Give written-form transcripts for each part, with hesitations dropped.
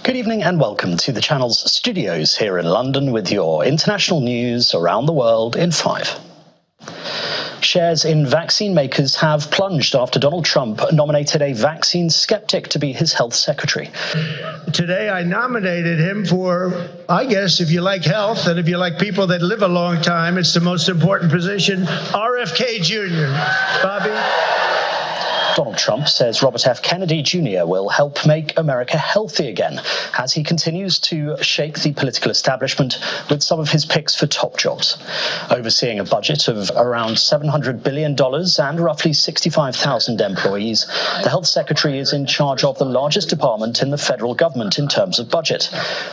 Good evening and welcome to the channel's studios here in London with your international news around the world in 5. Shares in vaccine makers have plunged after Donald Trump nominated a vaccine skeptic to be his health secretary. Today I nominated him for, I guess, if you like health and if you like people that live a long time, it's the most important position, RFK Jr. Bobby? Donald Trump says Robert F. Kennedy Jr. will help make America healthy again as he continues to shake the political establishment with some of his picks for top jobs. Overseeing a budget of around $700 billion and roughly 65,000 employees, the health secretary is in charge of the largest department in the federal government in terms of budget.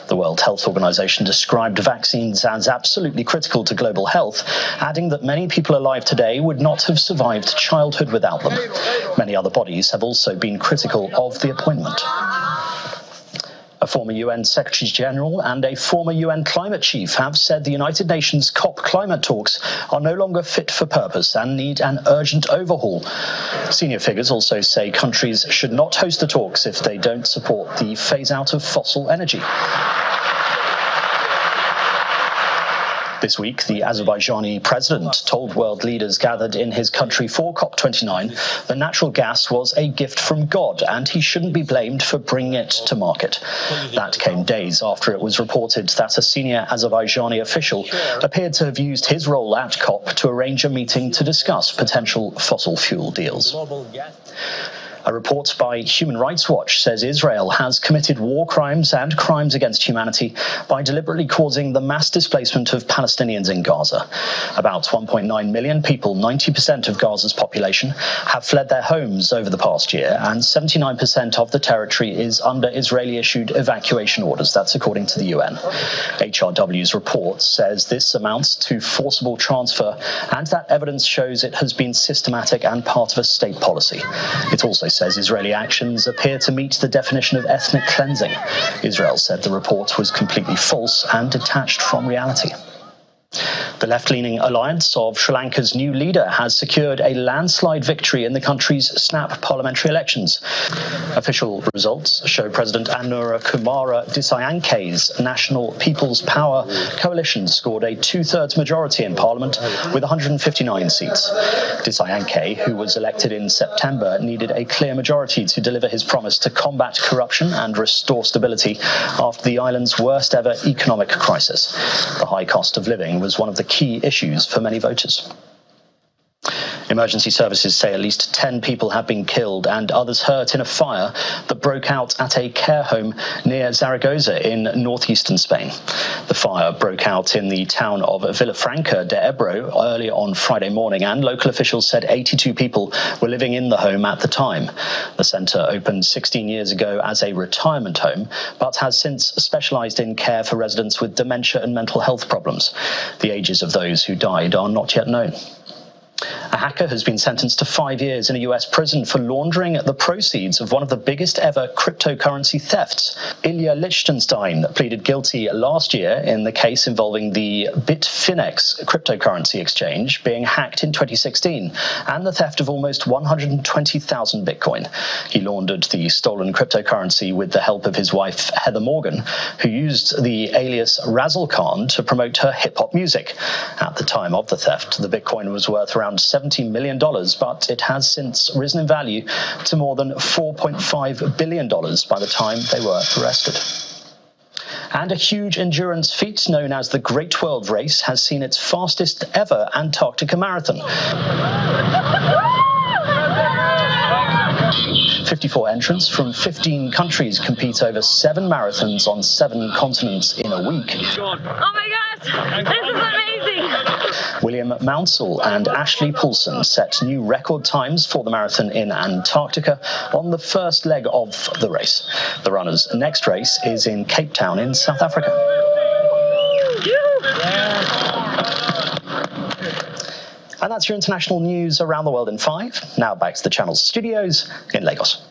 The World Health Organization described vaccines as absolutely critical to global health, adding that many people alive today would not have survived childhood without them. Many other bodies have also been critical of the appointment. A former UN Secretary General and a former UN climate chief have said the United Nations COP climate talks are no longer fit for purpose and need an urgent overhaul. Senior figures also say countries should not host the talks if they don't support the phase-out of fossil energy. This week, the Azerbaijani president told world leaders gathered in his country for COP29 that natural gas was a gift from God and he shouldn't be blamed for bringing it to market. That came days after it was reported that a senior Azerbaijani official appeared to have used his role at COP to arrange a meeting to discuss potential fossil fuel deals. A report by Human Rights Watch says Israel has committed war crimes and crimes against humanity by deliberately causing the mass displacement of Palestinians in Gaza. About 1.9 million people, 90% of Gaza's population, have fled their homes over the past year, and 79% of the territory is under Israeli-issued evacuation orders. That's according to the UN. HRW's report says this amounts to forcible transfer, and that evidence shows it has been systematic and part of a state policy. It also says Israeli actions appear to meet the definition of ethnic cleansing. Israel said the report was completely false and detached from reality. The left-leaning alliance of Sri Lanka's new leader has secured a landslide victory in the country's snap parliamentary elections. Official results show President Anura Kumara Dissanayke's National People's Power coalition scored a two-thirds majority in parliament with 159 seats. Dissanayke, who was elected in September, needed a clear majority to deliver his promise to combat corruption and restore stability after the island's worst ever economic crisis. The high cost of living was one of the key issues for many voters. Emergency services say at least 10 people have been killed and others hurt in a fire that broke out at a care home near Zaragoza in northeastern Spain. The fire broke out in the town of Vilafranca de Ebro early on Friday morning, and local officials said 82 people were living in the home at the time. The centre opened 16 years ago as a retirement home, but has since specialised in care for residents with dementia and mental health problems. The ages of those who died are not yet known. A hacker has been sentenced to 5 years in a US prison for laundering the proceeds of one of the biggest ever cryptocurrency thefts. Ilya Lichtenstein pleaded guilty last year in the case involving the Bitfinex cryptocurrency exchange being hacked in 2016 and the theft of almost 120,000 Bitcoin. He laundered the stolen cryptocurrency with the help of his wife, Heather Morgan, who used the alias Razzle Khan to promote her hip-hop music. At the time of the theft, the Bitcoin was worth around $70 million, but it has since risen in value to more than $4.5 billion by the time they were arrested. And a huge endurance feat known as the Great World Race has seen its fastest ever Antarctica marathon. 54 entrants from 15 countries compete over 7 marathons on 7 continents in a week. Oh my gosh, this is amazing! William Mounsell and Ashley Poulsen set new record times for the marathon in Antarctica on the first leg of the race. The runner's next race is in Cape Town in South Africa. And that's your international news around the world in 5. Now back to the channel's studios in Lagos.